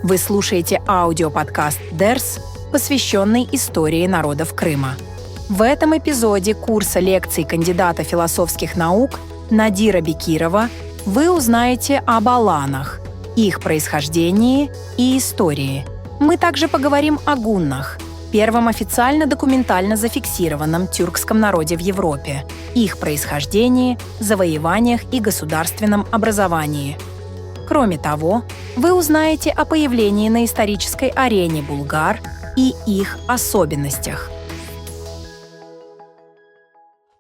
Вы слушаете аудиоподкаст «Дерс», посвященный истории народов Крыма. В этом эпизоде курса лекций кандидата философских наук Надира Бекирова вы узнаете об аланах, их происхождении и истории. Мы также поговорим о гуннах, первом официально документально зафиксированном тюркском народе в Европе, их происхождении, завоеваниях и государственном образовании. Кроме того, вы узнаете о появлении на исторической арене булгар и их особенностях.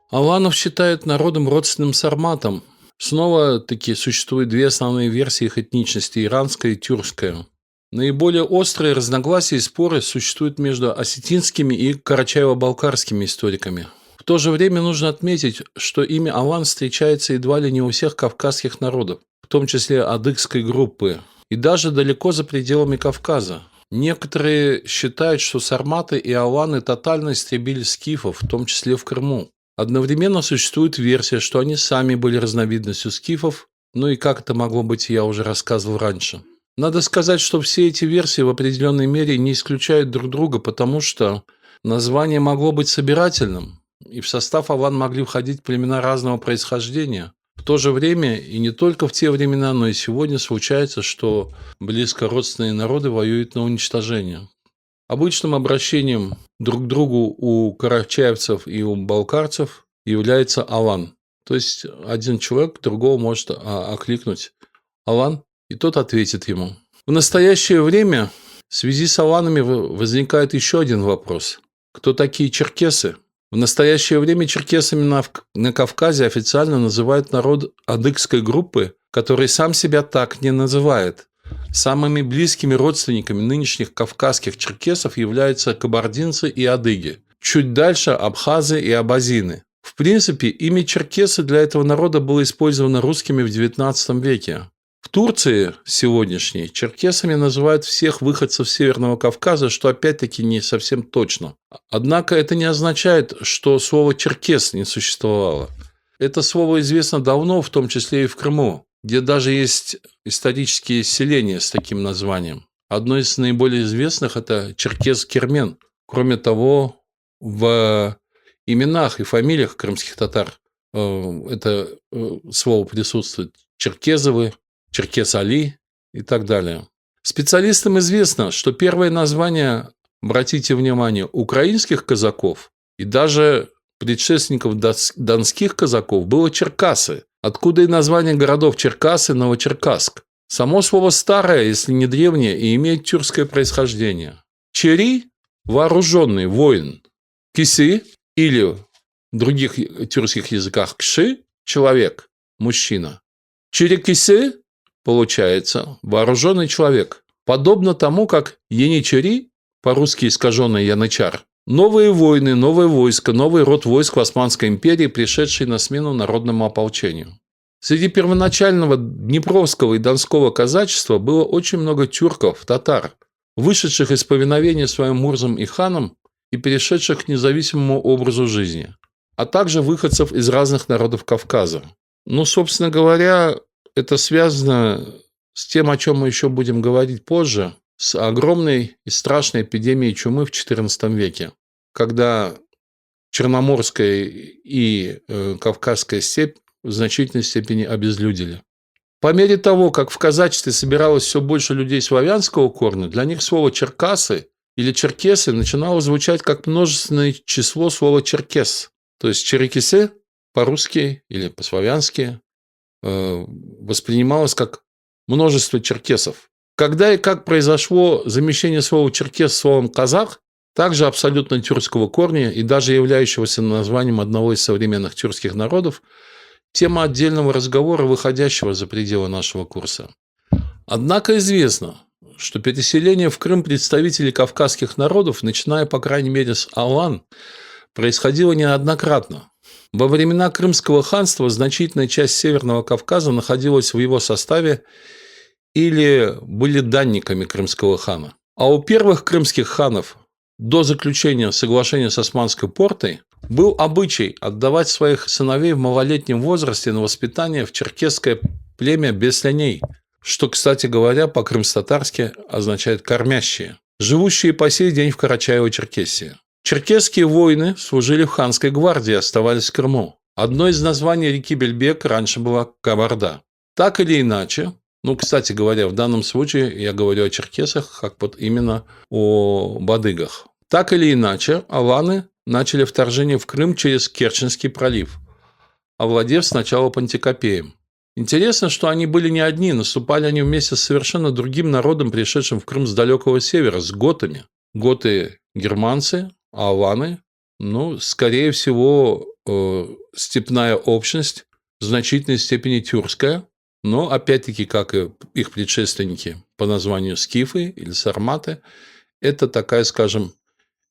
Аланов считают народом родственным сарматам. Снова-таки существует две основные версии их этничности – иранская и тюркская. Наиболее острые разногласия и споры существуют между осетинскими и карачаево-балкарскими историками. В то же время нужно отметить, что имя Алан встречается едва ли не у всех кавказских народов, в том числе адыгской группы, и даже далеко за пределами Кавказа. Некоторые считают, что сарматы и аланы тотально истребили скифов, в том числе в Крыму. Одновременно существует версия, что они сами были разновидностью скифов, ну и как это могло быть, я уже рассказывал раньше. Надо сказать, что все эти версии в определенной мере не исключают друг друга, потому что название могло быть собирательным, и в состав алан могли входить племена разного происхождения. В то же время, и не только в те времена, но и сегодня случается, что близко родственные народы воюют на уничтожение. Обычным обращением друг к другу у карачаевцев и у балкарцев является алан. То есть один человек другого может окликнуть алан, и тот ответит ему. В настоящее время в связи с аланами возникает еще один вопрос. Кто такие черкесы? В настоящее время черкесами на Кавказе официально называют народ адыгской группы, который сам себя так не называет. Самыми близкими родственниками нынешних кавказских черкесов являются кабардинцы и адыги. Чуть дальше – абхазы и абазины. В принципе, имя черкесы для этого народа было использовано русскими в XIX веке. В Турции сегодняшней черкесами называют всех выходцев Северного Кавказа, что опять-таки не совсем точно. Однако это не означает, что слово «черкес» не существовало. Это слово известно давно, в том числе и в Крыму, где даже есть исторические селения с таким названием. Одно из наиболее известных – это Черкес-Кермен. Кроме того, в именах и фамилиях крымских татар это слово присутствует: Черкезовы, Черкес-Али и так далее. Специалистам известно, что первое название, обратите внимание, украинских казаков и даже предшественников донских казаков было Черкасы, откуда и название городов Черкасы, Новочеркасск. Само слово старое, если не древнее, и имеет тюркское происхождение. Чери – вооруженный воин. Кисы или в других тюркских языках кши – человек, мужчина. Черекисы – получается вооруженный человек. Подобно тому, как яничари, по-русски искаженный янычар, новые войны, новое войско, новый род войск в Османской империи, пришедший на смену народному ополчению. Среди первоначального днепровского и донского казачества было очень много тюрков, татар, вышедших из повиновения своим мурзам и ханам и перешедших к независимому образу жизни, а также выходцев из разных народов Кавказа. Ну, собственно говоря, это связано с тем, о чем мы еще будем говорить позже, с огромной и страшной эпидемией чумы в XIV веке, когда Черноморская и Кавказская степь в значительной степени обезлюдили. По мере того, как в казачестве собиралось все больше людей славянского корня, для них слово «черкасы» или «черкесы» начинало звучать как множественное число слова «черкес». То есть «черекесы» по-русски или по-славянски воспринималось как множество черкесов. Когда и как произошло замещение слова «черкес» словом «казах», также абсолютно тюркского корня и даже являющегося названием одного из современных тюркских народов, тема отдельного разговора, выходящего за пределы нашего курса. Однако известно, что переселение в Крым представителей кавказских народов, начиная, по крайней мере, с алан, происходило неоднократно. Во времена Крымского ханства значительная часть Северного Кавказа находилась в его составе или были данниками крымского хана. А у первых крымских ханов до заключения соглашения с Османской портой был обычай отдавать своих сыновей в малолетнем возрасте на воспитание в черкесское племя Бесляней, что, кстати говоря, по-крымстатарски означает «кормящие», живущие по сей день в Карачаево-Черкесии. Черкесские воины служили в ханской гвардии и оставались в Крыму. Одно из названий реки Бельбек раньше была Кабарда. Так или иначе, кстати говоря, в данном случае я говорю о черкесах, как вот именно о бадыгах. Так или иначе, аланы начали вторжение в Крым через Керченский пролив, овладев сначала Пантикопеем. Интересно, что они были не одни, наступали они вместе с совершенно другим народом, пришедшим в Крым с далекого севера, с готами. Готы – германцы, а аланы, скорее всего, степная общность, в значительной степени тюркская, но, опять-таки, как и их предшественники по названию скифы или сарматы, это такая, скажем,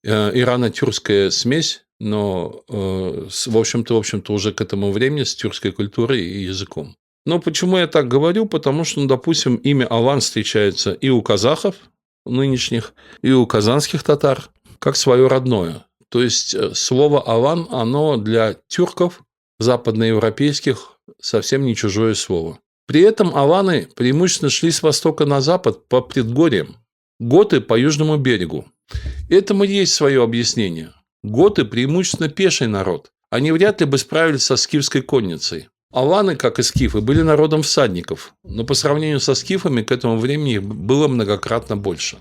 ирано-тюркская смесь, но, в общем-то, уже к этому времени с тюркской культурой и языком. Но почему я так говорю? Потому что, допустим, имя Алан встречается и у казахов нынешних, и у казанских татар, как свое родное. То есть, слово Алан, оно для тюрков, западноевропейских, совсем не чужое слово. При этом аланы преимущественно шли с востока на запад по предгорьям, готы по южному берегу. Этому есть свое объяснение. Готы преимущественно пеший народ. Они вряд ли бы справились со скифской конницей. Аланы, как и скифы, были народом всадников, но по сравнению со скифами к этому времени их было многократно больше.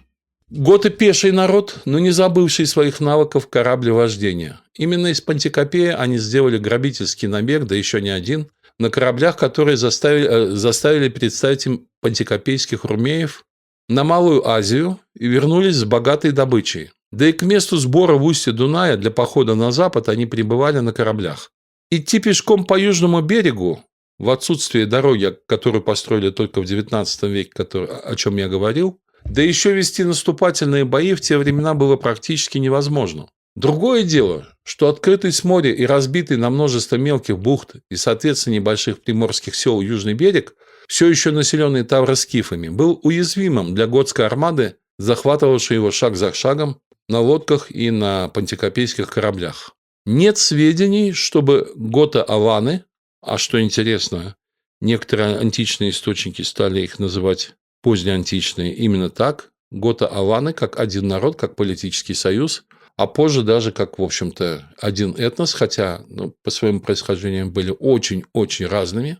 Готы – пеший народ, но не забывший своих навыков кораблевождения. Именно из Пантикопея они сделали грабительский набег, да еще не один, на кораблях, которые заставили представить им пантикопейских румеев на Малую Азию и вернулись с богатой добычей. Да и к месту сбора в устье Дуная для похода на запад они прибывали на кораблях. Идти пешком по южному берегу, в отсутствие дороги, которую построили только в XIX веке, о чем я говорил, да еще вести наступательные бои в те времена было практически невозможно. Другое дело, что открытый с моря и разбитый на множество мелких бухт и, соответственно, небольших приморских сел южный берег, все еще населенный тавроскифами, был уязвимым для готской армады, захватывавшей его шаг за шагом на лодках и на пантикопейских кораблях. Нет сведений, чтобы готы-аланы, а что интересно, некоторые античные источники стали их называть позднеантичные, именно так, готы-аланы как один народ, как политический союз, а позже даже как, в общем-то, один этнос, хотя по своему происхождению были очень-очень разными,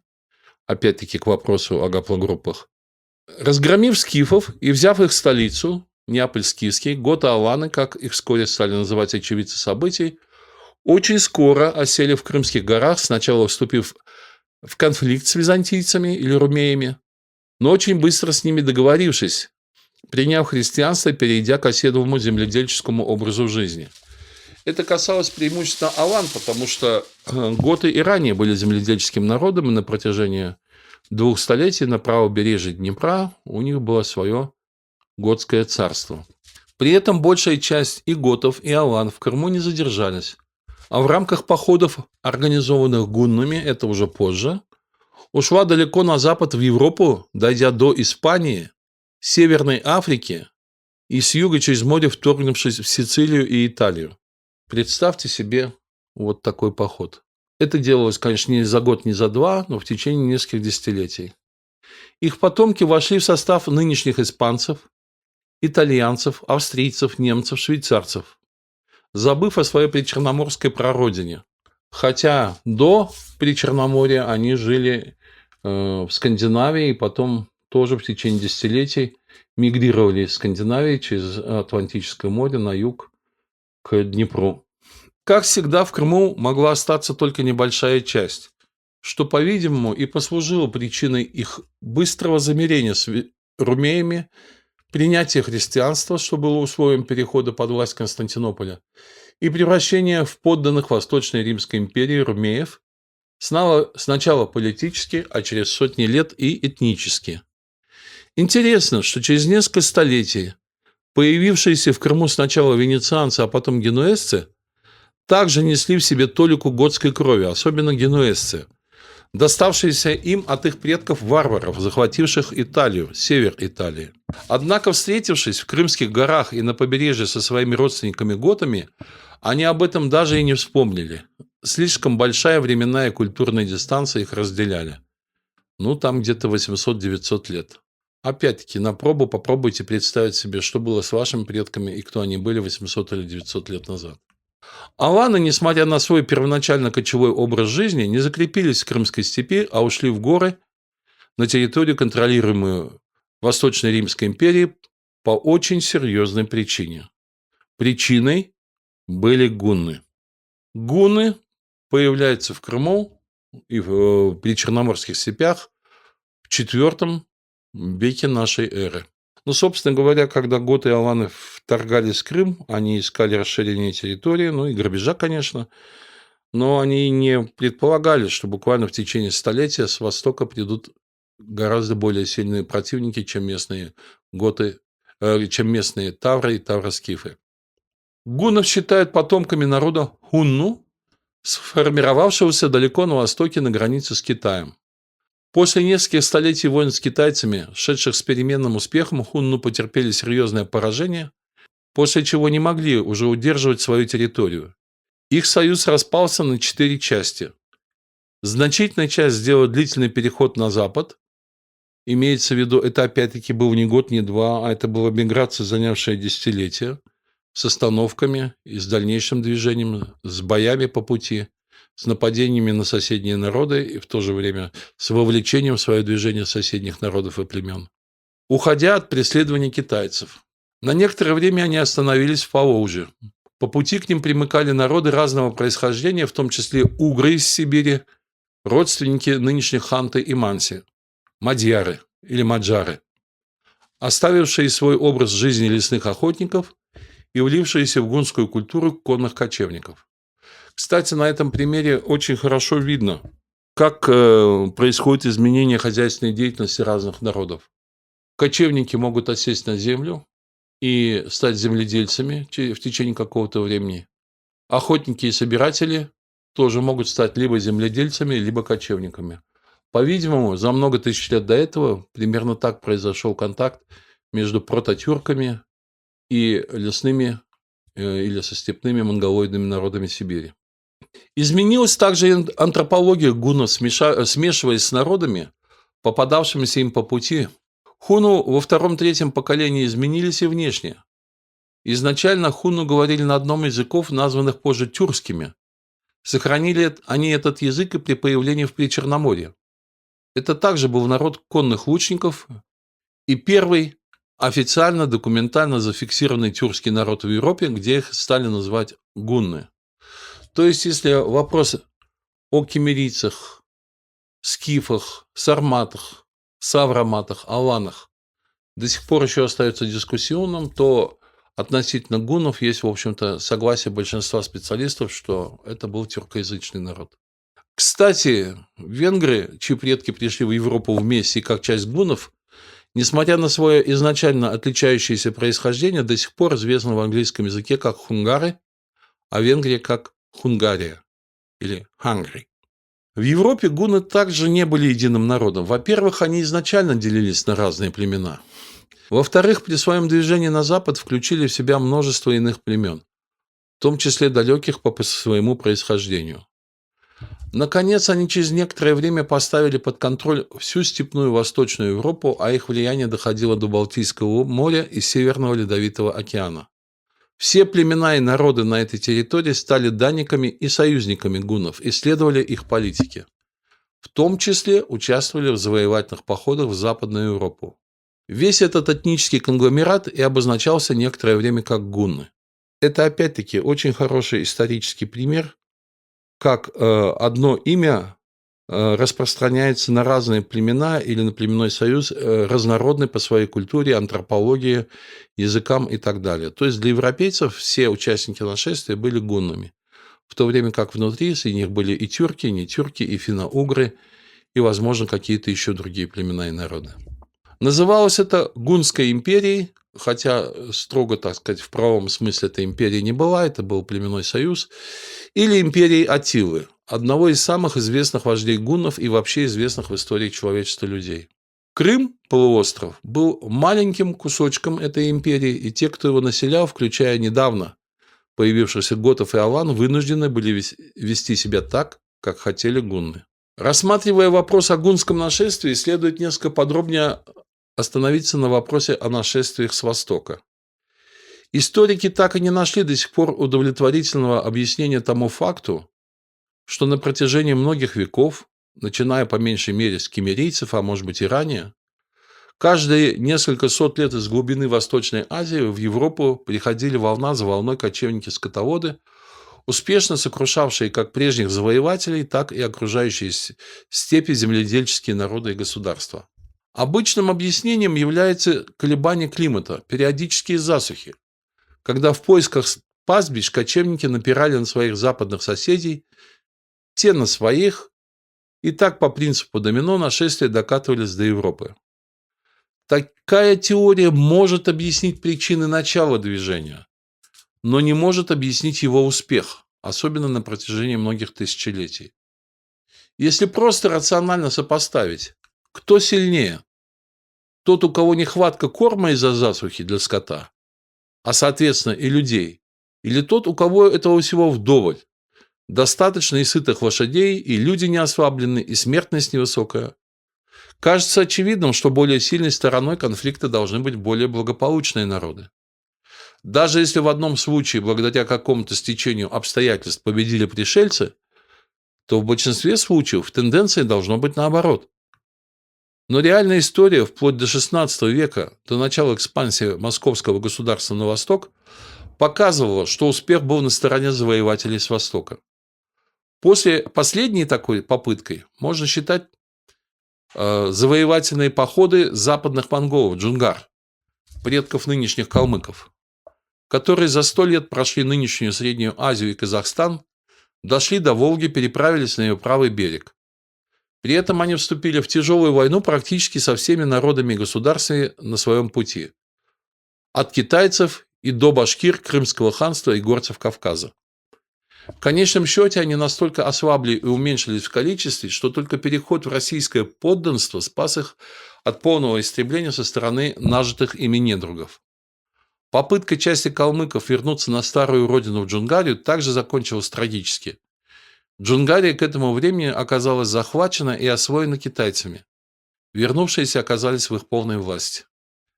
опять-таки к вопросу о гаплогруппах. Разгромив скифов и взяв их столицу, Неаполь-Скифский, готы-аланы, как их вскоре стали называть очевидцы событий, очень скоро осели в Крымских горах, сначала вступив в конфликт с византийцами или румеями, но очень быстро с ними договорившись, приняв христианство и перейдя к оседлому земледельческому образу жизни. Это касалось преимущественно алан, потому что готы и ранее были земледельческим народом, и на протяжении 2 столетий на правобережье Днепра у них было свое готское царство. При этом большая часть и готов, и алан в Крыму не задержались, а в рамках походов, организованных гуннами, это уже позже, ушла далеко на запад в Европу, дойдя до Испании, Северной Африки и с юга через море вторгнувшись в Сицилию и Италию. Представьте себе вот такой поход. Это делалось, конечно, не за год, не за два, но в течение нескольких десятилетий. Их потомки вошли в состав нынешних испанцев, итальянцев, австрийцев, немцев, швейцарцев, забыв о своей причерноморской прародине. Хотя до Причерноморья они жили в Скандинавии и потом тоже в течение десятилетий мигрировали из Скандинавии через Атлантическое море на юг к Днепру. Как всегда, в Крыму могла остаться только небольшая часть, что, по-видимому, и послужило причиной их быстрого замирения с румеями, принятия христианства, что было условием перехода под власть Константинополя, и превращения в подданных Восточной Римской империи румеев, сначала политически, а через сотни лет и этнически. Интересно, что через несколько столетий появившиеся в Крыму сначала венецианцы, а потом генуэзцы, также несли в себе толику готской крови, особенно генуэзцы, доставшиеся им от их предков-варваров, захвативших Италию, север Италии. Однако, встретившись в Крымских горах и на побережье со своими родственниками-готами, они об этом даже и не вспомнили. Слишком большая временная и культурная дистанция их разделяли. Там где-то 800-900 лет. Опять-таки, на пробу попробуйте представить себе, что было с вашими предками и кто они были 800 или 900 лет назад. Аланы, несмотря на свой первоначально кочевой образ жизни, не закрепились в Крымской степи, а ушли в горы на территорию, контролируемую Восточной Римской империей, по очень серьезной причине. Причиной были гунны. Гунны появляются в Крыму и в причерноморских степях в IV веке нашей эры. Ну, собственно говоря, когда готы и аланы вторгались в Крым, они искали расширение территории, ну и грабежа, конечно, но они не предполагали, что буквально в течение столетия с востока придут гораздо более сильные противники, чем местные готы, чем местные тавры и тавроскифы. Гуннов считают потомками народа хунну, сформировавшегося далеко на востоке на границе с Китаем. После нескольких столетий войн с китайцами, шедших с переменным успехом, хунну потерпели серьезное поражение, после чего не могли уже удерживать свою территорию. Их союз распался на 4 части. Значительная часть сделала длительный переход на запад. Имеется в виду, это опять-таки был не год, не два, а это была миграция, занявшая десятилетия, с остановками и с дальнейшим движением, с боями по пути, с нападениями на соседние народы и в то же время с вовлечением в свое движение соседних народов и племен. Уходя от преследования китайцев. На некоторое время они остановились в Поволжье. По пути к ним примыкали народы разного происхождения, в том числе угры из Сибири, родственники нынешних ханты и манси, мадьяры или маджары, оставившие свой образ жизни лесных охотников и влившиеся в гунскую культуру конных кочевников. Кстати, на этом примере очень хорошо видно, как происходит изменение хозяйственной деятельности разных народов. Кочевники могут осесть на землю и стать земледельцами в течение какого-то времени. Охотники и собиратели тоже могут стать либо земледельцами, либо кочевниками. По-видимому, за много тысяч лет до этого примерно так произошел контакт между прототюрками и лесными или состепными монголоидными народами Сибири. Изменилась также и антропология гуннов, смешиваясь с народами, попадавшимися им по пути. Хунну во втором-третьем поколении изменились и внешне. Изначально хунну говорили на одном из языков, названных позже тюркскими. Сохранили они этот язык и при появлении в Причерноморье. Это также был народ конных лучников и первый официально документально зафиксированный тюркский народ в Европе, где их стали называть гунны. То есть, если вопрос о киммерийцах, скифах, сарматах, савроматах, аланах до сих пор еще остается дискуссионным, то относительно гуннов есть, в общем-то, согласие большинства специалистов, что это был тюркоязычный народ. Кстати, венгры, чьи предки пришли в Европу вместе и как часть гуннов, несмотря на свое изначально отличающееся происхождение, до сих пор известны в английском языке как хунгары, а Венгрия как Хунгария или Hungary. В Европе гунны также не были единым народом. Во-первых, они изначально делились на разные племена. Во-вторых, при своем движении на запад включили в себя множество иных племен, в том числе далеких по своему происхождению. Наконец, они через некоторое время поставили под контроль всю степную Восточную Европу, а их влияние доходило до Балтийского моря и Северного Ледовитого океана. Все племена и народы на этой территории стали данниками и союзниками гуннов и следовали их политике. В том числе участвовали в завоевательных походах в Западную Европу. Весь этот этнический конгломерат и обозначался некоторое время как гунны. Это опять-таки очень хороший исторический пример, как одно имя распространяется на разные племена или на племенной союз, разнородный по своей культуре, антропологии, языкам и так далее. То есть для европейцев все участники нашествия были гуннами, в то время как внутри среди них были и тюрки, и не тюрки, и финно-угры, и, возможно, какие-то еще другие племена и народы. Называлось это Гунской империей, хотя строго, так сказать, в правом смысле эта империя не была, это был племенной союз, или империей Аттилы, одного из самых известных вождей гуннов и вообще известных в истории человечества людей. Крым, полуостров, был маленьким кусочком этой империи, и те, кто его населял, включая недавно появившихся готов и алан, вынуждены были вести себя так, как хотели гунны. Рассматривая вопрос о гунском нашествии, следует несколько подробнее остановиться на вопросе о нашествиях с Востока. Историки так и не нашли до сих пор удовлетворительного объяснения тому факту, что на протяжении многих веков, начиная по меньшей мере с киммерийцев, а может быть и ранее, каждые несколько сот лет из глубины Восточной Азии в Европу приходили волна за волной кочевники-скотоводы, успешно сокрушавшие как прежних завоевателей, так и окружающие степи земледельческие народы и государства. Обычным объяснением является колебание климата, периодические засухи, когда в поисках пастбищ кочевники напирали на своих западных соседей, те на своих, и так по принципу домино нашествия докатывались до Европы. Такая теория может объяснить причины начала движения, но не может объяснить его успех, особенно на протяжении многих тысячелетий. Если просто рационально сопоставить, кто сильнее? Тот, у кого нехватка корма из-за засухи для скота, а соответственно и людей, или тот, у кого этого всего вдоволь, достаточно и сытых лошадей, и люди не ослаблены, и смертность невысокая. Кажется очевидным, что более сильной стороной конфликта должны быть более благополучные народы. Даже если в одном случае, благодаря какому-то стечению обстоятельств, победили пришельцы, то в большинстве случаев тенденция должна быть наоборот. Но реальная история вплоть до XVI века, до начала экспансии московского государства на восток, показывала, что успех был на стороне завоевателей с востока. После последней такой попыткой можно считать завоевательные походы западных монголов, джунгар, предков нынешних калмыков, которые за 100 лет прошли нынешнюю Среднюю Азию и Казахстан, дошли до Волги, переправились на ее правый берег. При этом они вступили в тяжелую войну практически со всеми народами и государствами на своем пути. От китайцев и до башкир, Крымского ханства и горцев Кавказа. В конечном счете они настолько ослабли и уменьшились в количестве, что только переход в российское подданство спас их от полного истребления со стороны нажитых ими недругов. Попытка части калмыков вернуться на старую родину в Джунгарию также закончилась трагически. Джунгария к этому времени оказалась захвачена и освоена китайцами. Вернувшиеся оказались в их полной власти.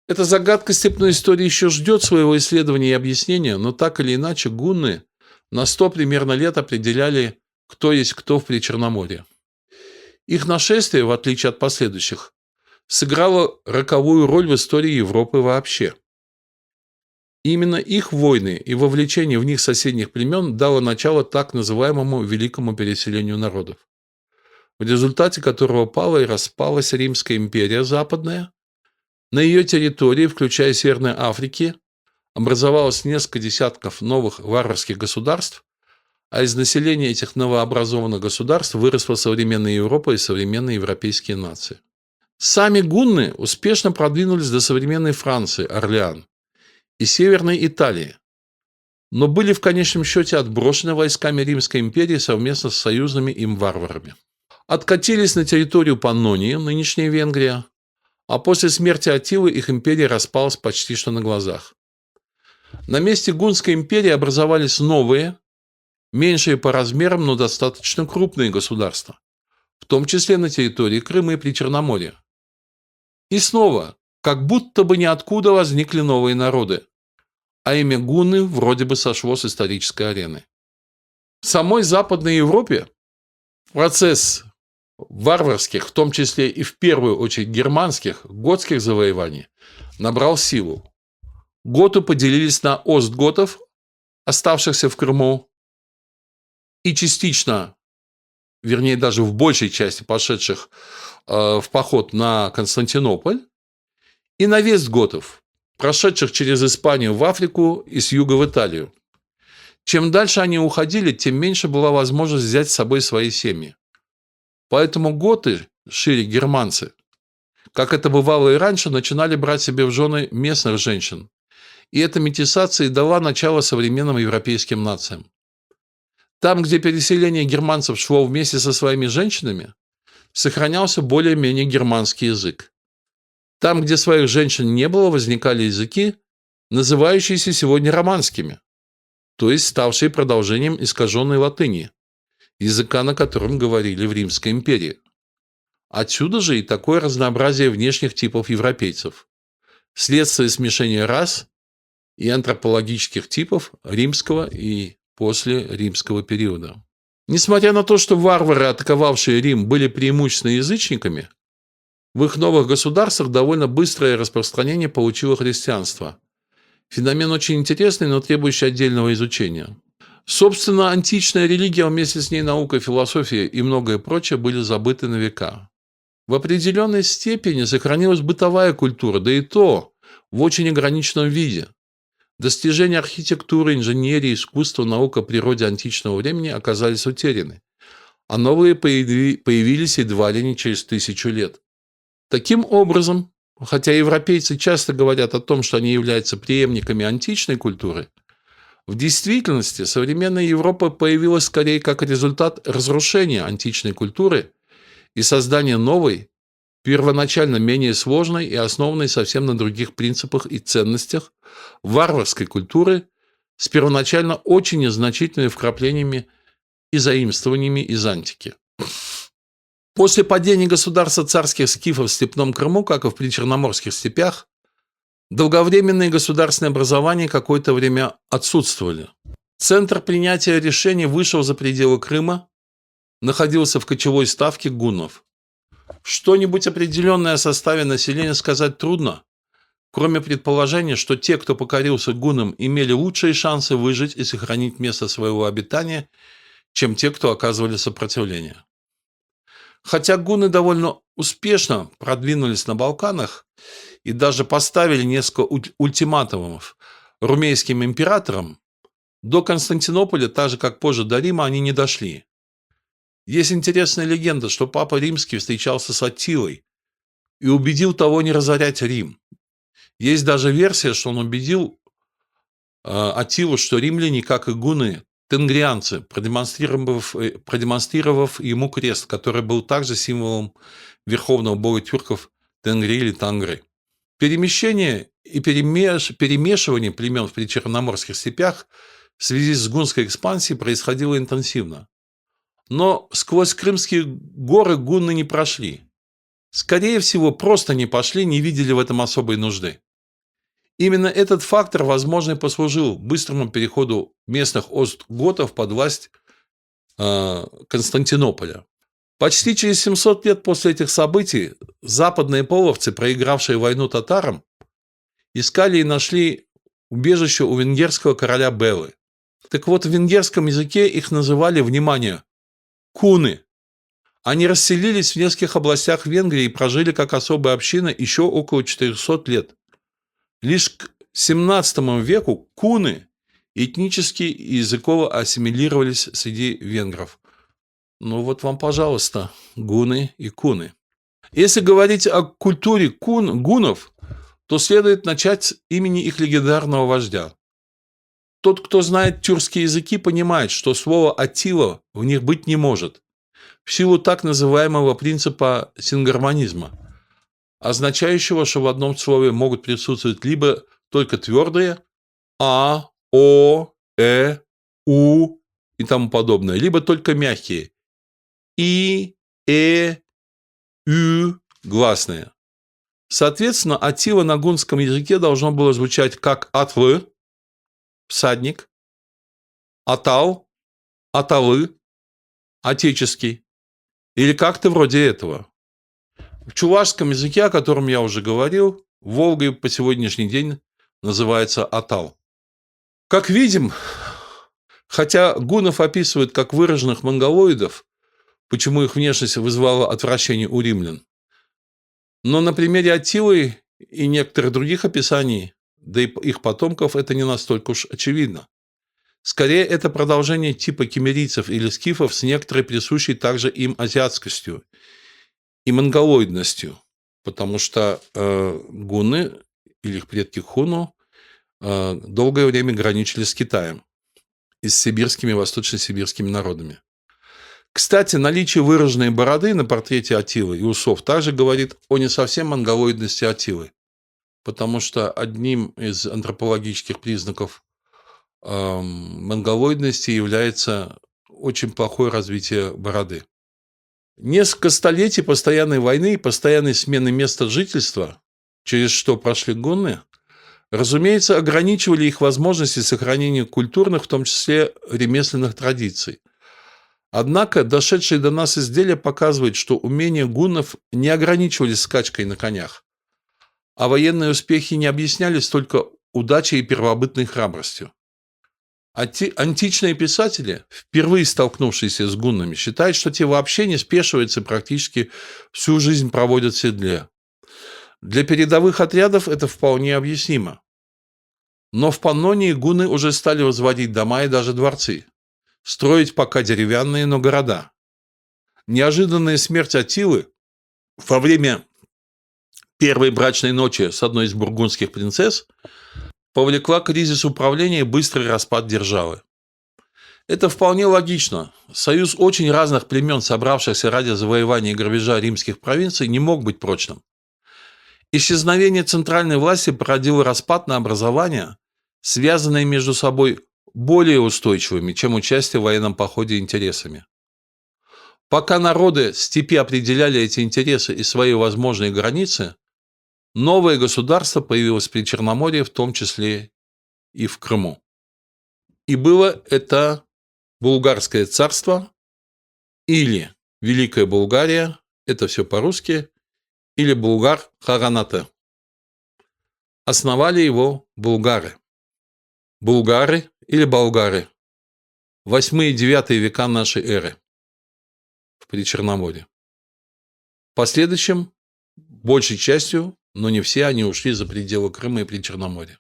Эта загадка степной истории еще ждет своего исследования и объяснения, но так или иначе гунны на 100 примерно лет определяли, кто есть кто в Причерноморье. Их нашествие, в отличие от последующих, сыграло роковую роль в истории Европы вообще. Именно их войны и вовлечение в них соседних племен дало начало так называемому великому переселению народов, в результате которого пала и распалась Римская империя Западная. На ее территории, включая Северной Африки, образовалось несколько десятков новых варварских государств, а из населения этих новообразованных государств выросла современная Европа и современные европейские нации. Сами гунны успешно продвинулись до современной Франции, Орлеан, и Северной Италии, но были в конечном счете отброшены войсками Римской империи совместно с союзными им варварами. Откатились на территорию Паннонии, нынешняя Венгрия, а после смерти Аттилы их империя распалась почти что на глазах. На месте Гунской империи образовались новые, меньшие по размерам, но достаточно крупные государства, в том числе на территории Крыма и Причерноморья. И снова, как будто бы ниоткуда возникли новые народы, а имя гунны вроде бы сошло с исторической арены. В самой Западной Европе процесс варварских, в том числе и в первую очередь германских, готских завоеваний набрал силу. Готы поделились на остготов, оставшихся в Крыму, и частично, вернее даже в большей части пошедших в поход на Константинополь, и на вестготов, прошедших через Испанию в Африку и с юга в Италию. Чем дальше они уходили, тем меньше была возможность взять с собой свои семьи. Поэтому готы, шире германцы, как это бывало и раньше, начинали брать себе в жены местных женщин. И эта метисация дала начало современным европейским нациям. Там, где переселение германцев шло вместе со своими женщинами, сохранялся более-менее германский язык. Там, где своих женщин не было, возникали языки, называющиеся сегодня романскими, то есть ставшие продолжением искаженной латыни, языка, на котором говорили в Римской империи. Отсюда же и такое разнообразие внешних типов европейцев. Следствие смешения рас и антропологических типов римского и после римского периода. Несмотря на то, что варвары, атаковавшие Рим, были преимущественно язычниками, в их новых государствах довольно быстрое распространение получило христианство. Феномен очень интересный, но требующий отдельного изучения. Собственно, античная религия, вместе с ней наука, философия и многое прочее были забыты на века. В определенной степени сохранилась бытовая культура, да и то в очень ограниченном виде. Достижения архитектуры, инженерии, искусства, наук о природе античного времени оказались утеряны, а новые появились едва ли не через 1000 лет. Таким образом, хотя европейцы часто говорят о том, что они являются преемниками античной культуры, в действительности современная Европа появилась скорее как результат разрушения античной культуры и создания новой, первоначально менее сложной и основанной совсем на других принципах и ценностях варварской культуры с первоначально очень незначительными вкраплениями и заимствованиями из антики. После падения государства царских скифов в Степном Крыму, как и в причерноморских степях, долговременные государственные образования какое-то время отсутствовали. Центр принятия решений вышел за пределы Крыма, находился в кочевой ставке гуннов. Что-нибудь определенное о составе населения сказать трудно, кроме предположения, что те, кто покорился гуннам, имели лучшие шансы выжить и сохранить место своего обитания, чем те, кто оказывали сопротивление. Хотя гунны довольно успешно продвинулись на Балканах и даже поставили несколько ультиматумов румейским императорам, до Константинополя, так же как позже до Рима, они не дошли. Есть интересная легенда, что Папа Римский встречался с Аттилой и убедил того не разорять Рим. Есть даже версия, что он убедил Аттилу, что римляне, как и гунны, тенгрианцы, продемонстрировав ему крест, который был также символом верховного бога тюрков Тенгри или Тангры. Перемещение и перемешивание племен в причерноморских степях в связи с гунской экспансией происходило интенсивно. Но сквозь Крымские горы гунны не прошли. Скорее всего, просто не пошли, не видели в этом особой нужды. Именно этот фактор, возможно, и послужил быстрому переходу местных остготов под власть Константинополя. Почти через 700 лет после этих событий западные половцы, проигравшие войну татарам, искали и нашли убежище у венгерского короля Беллы. Так вот, в венгерском языке их называли, внимание, куны. Они расселились в нескольких областях Венгрии и прожили как особая община еще около 400 лет. Лишь к XVII веку куны этнически и языково ассимилировались среди венгров. Ну вот вам, пожалуйста, гуны и куны. Если говорить о культуре гуннов, то следует начать с имени их легендарного вождя. Тот, кто знает тюркские языки, понимает, что слово «Аттила» в них быть не может, в силу так называемого принципа сингармонизма, означающего, что в одном слове могут присутствовать либо только твердые «а», «о», «э», «у» и тому подобное, либо только мягкие «и», «э», «ю» гласные. Соответственно, Аттила на гунском языке должно было звучать как «атлы», «всадник», «атал», «аталы», «отеческий» или как-то вроде этого. В чувашском языке, о котором я уже говорил, Волгой по сегодняшний день называется атал. Как видим, хотя гуннов описывают как выраженных монголоидов, почему их внешность вызвала отвращение у римлян, но на примере Аттилы и некоторых других описаний, да и их потомков, это не настолько уж очевидно. Скорее, это продолжение типа киммерийцев или скифов с некоторой присущей также им азиатскостью и монголоидностью, потому что гунны или их предки хуну долгое время граничили с Китаем и с сибирскими и восточно-сибирскими народами. Кстати, наличие выраженной бороды на портрете Аттилы и усов также говорит о не совсем монголоидности Аттилы, потому что одним из антропологических признаков монголоидности является очень плохое развитие бороды. Несколько столетий постоянной войны и постоянной смены места жительства, через что прошли гунны, разумеется, ограничивали их возможности сохранения культурных, в том числе ремесленных традиций. Однако дошедшие до нас изделия показывают, что умения гуннов не ограничивались скачкой на конях, а военные успехи не объяснялись только удачей и первобытной храбростью. Античные писатели, впервые столкнувшиеся с гуннами, считают, что те вообще не спешиваются, практически всю жизнь проводят в седле. Для передовых отрядов это вполне объяснимо. Но в Паннонии гунны уже стали возводить дома и даже дворцы, строить пока деревянные, но города. Неожиданная смерть Аттилы во время первой брачной ночи с одной из бургундских принцесс повлекла кризис управления и быстрый распад державы. Это вполне логично. Союз очень разных племен, собравшихся ради завоевания и грабежа римских провинций, не мог быть прочным. Исчезновение центральной власти породило распад на образования, связанные между собой более устойчивыми, чем участие в военном походе интересами. Пока народы степи определяли эти интересы и свои возможные границы, новое государство появилось при Черноморье, в том числе и в Крыму. И было это Булгарское царство или Великая Булгария, это все по-русски, или Булгар-Хаганате. Основали его булгары. Булгары или болгары. 8 и 9 века нашей эры в Причерноморье. В последующем, большей частью, но не все, они ушли за пределы Крыма и Причерноморья.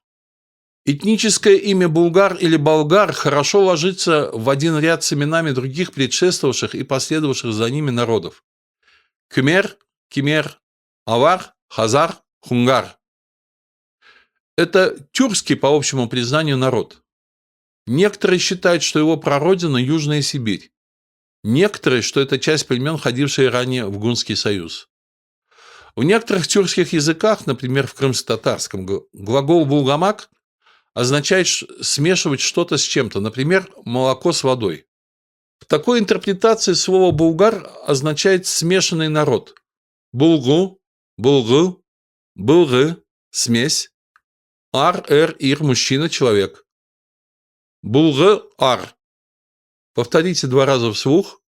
Этническое имя булгар или болгар хорошо ложится в один ряд с именами других предшествовавших и последовавших за ними народов. Кюмер, Кимер, Авар, Хазар, Хунгар. Это тюркский, по общему признанию, народ. Некоторые считают, что его прародина – Южная Сибирь. Некоторые, что это часть племен, ходившие ранее в Гунский союз. В некоторых тюркских языках, например, в крымско-татарском, глагол «булгамак» означает смешивать что-то с чем-то, например, молоко с водой. В такой интерпретации слово «булгар» означает «смешанный народ». Булгу, булгу, булгы, смесь. Ар, эр, ир, мужчина, человек. Булгы, ар. Повторите 2 раза вслух,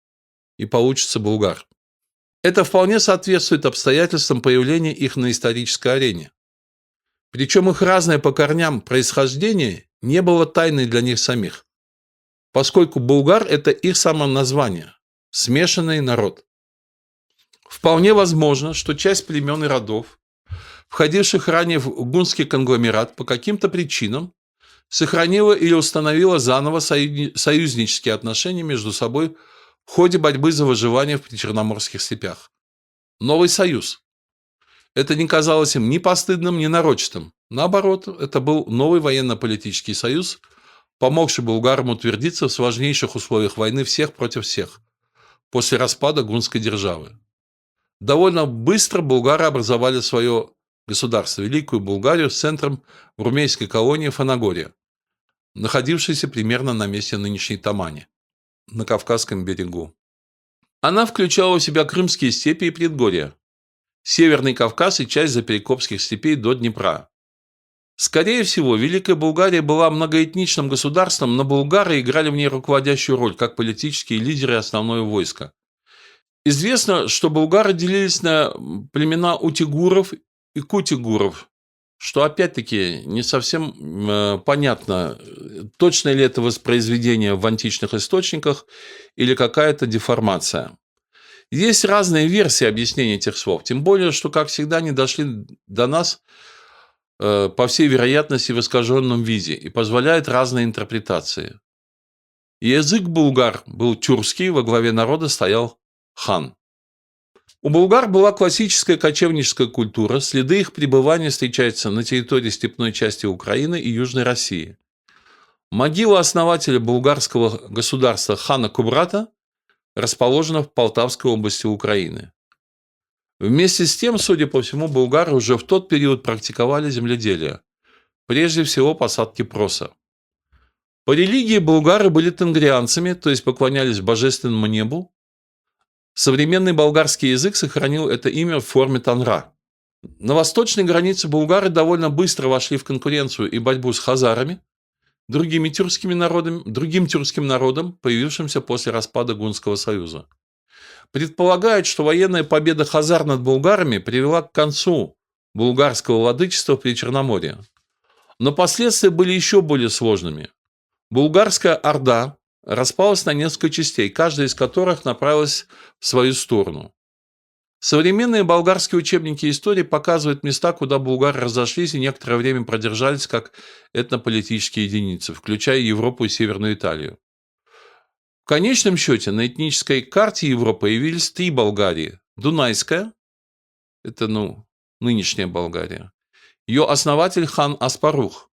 и получится булгар. Это вполне соответствует обстоятельствам появления их на исторической арене. Причем их разное по корням происхождение не было тайной для них самих, поскольку булгар – это их самоназвание – смешанный народ. Вполне возможно, что часть племен и родов, входивших ранее в гунский конгломерат, по каким-то причинам сохранила или установила заново союзнические отношения между собой в ходе борьбы за выживание в причерноморских степях. Новый союз. Это не казалось им ни постыдным, ни нарочитым. Наоборот, это был новый военно-политический союз, помогший булгарам утвердиться в сложнейших условиях войны всех против всех после распада гунской державы. Довольно быстро булгары образовали свое государство, Великую Булгарию, с центром в румейской колонии Фанагория, находившейся примерно на месте нынешней Тамани, на Кавказском берегу. Она включала в себя крымские степи и предгорья, Северный Кавказ и часть заперекопских степей до Днепра. Скорее всего, Великая Булгария была многоэтничным государством, но булгары играли в ней руководящую роль, как политические лидеры и основное войско. Известно, что булгары делились на племена утигуров и кутигуров, что опять-таки не совсем понятно, точно ли это воспроизведение в античных источниках или какая-то деформация. Есть разные версии объяснения этих слов, тем более, что, как всегда, они дошли до нас, по всей вероятности, в искаженном виде и позволяют разные интерпретации. Язык булгар был тюркский, во главе народа стоял хан. У булгар была классическая кочевническая культура, следы их пребывания встречаются на территории степной части Украины и Южной России. Могила основателя булгарского государства хана Кубрата расположена в Полтавской области Украины. Вместе с тем, судя по всему, булгары уже в тот период практиковали земледелие, прежде всего посадки проса. По религии булгары были тенгрианцами, то есть поклонялись божественному небу, Современный болгарский язык сохранил это имя в форме танра. На восточной границе булгары довольно быстро вошли в конкуренцию и борьбу с хазарами, другим тюркским народом, появившимся после распада Гунского союза. Предполагают, что военная победа хазар над булгарами привела к концу булгарского владычества при Черноморье. Но последствия были еще более сложными. Булгарская орда распалась на несколько частей, каждая из которых направилась в свою сторону. Современные болгарские учебники истории показывают места, куда булгары разошлись и некоторое время продержались как этнополитические единицы, включая Европу и Северную Италию. В конечном счете на этнической карте Европы появились 3 Болгарии. Дунайская, это нынешняя Болгария, ее основатель хан Аспарух.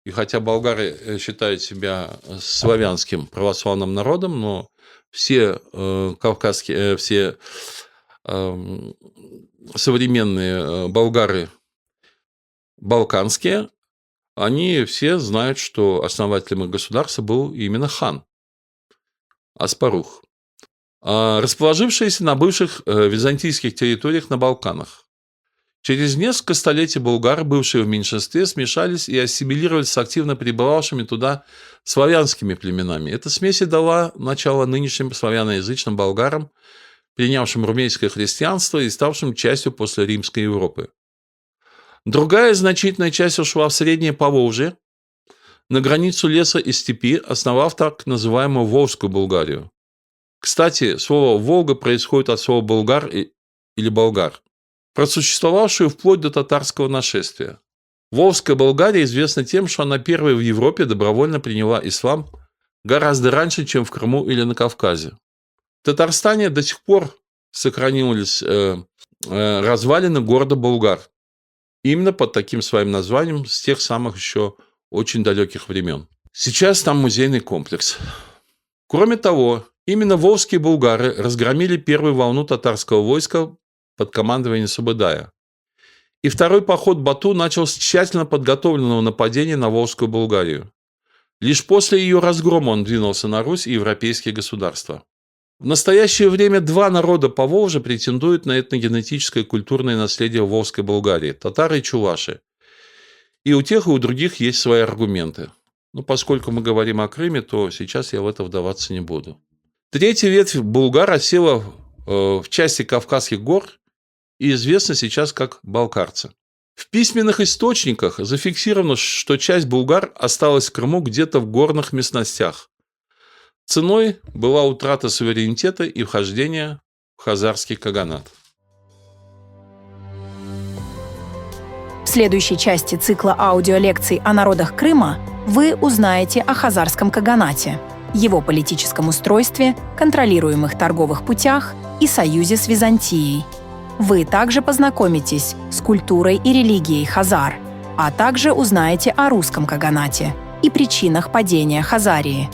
И хотя болгары считают себя славянским православным народом, но все современные болгары балканские, они все знают, что основателем их государства был именно хан Аспарух, расположившийся на бывших византийских территориях на Балканах. Через несколько столетий болгары, бывшие в меньшинстве, смешались и ассимилировались с активно прибывавшими туда славянскими племенами. Эта смесь дала начало нынешним славяноязычным болгарам, принявшим румейское христианство и ставшим частью после римской Европы. Другая значительная часть ушла в Среднее Поволжье, на границу леса и степи, основав так называемую Волжскую Булгарию. Кстати, слово «Волга» происходит от слова «болгар» или «болгар», просуществовавшую вплоть до татарского нашествия. Волжская Болгария известна тем, что она первой в Европе добровольно приняла ислам гораздо раньше, чем в Крыму или на Кавказе. В Татарстане до сих пор сохранились развалины города Болгар, именно под таким своим названием с тех самых еще очень далеких времен. Сейчас там музейный комплекс. Кроме того, именно волжские булгары разгромили первую волну татарского войска под командованием Субэдая. И второй поход Бату начал с тщательно подготовленного нападения на Волжскую Болгарию. Лишь после ее разгрома он двинулся на Русь и европейские государства. В настоящее время 2 народа Поволжья претендуют на этногенетическое и культурное наследие Волжской Болгарии – татары и чуваши. И у тех, и у других есть свои аргументы. Но поскольку мы говорим о Крыме, то сейчас я в это вдаваться не буду. Третья ветвь булгар осела в части Кавказских гор и известна сейчас как балкарцы. В письменных источниках зафиксировано, что часть булгар осталась в Крыму где-то в горных местностях. Ценой была утрата суверенитета и вхождение в хазарский каганат. В следующей части цикла аудиолекций о народах Крыма вы узнаете о хазарском каганате, его политическом устройстве, контролируемых торговых путях и союзе с Византией. Вы также познакомитесь с культурой и религией хазар, а также узнаете о русском каганате и причинах падения Хазарии.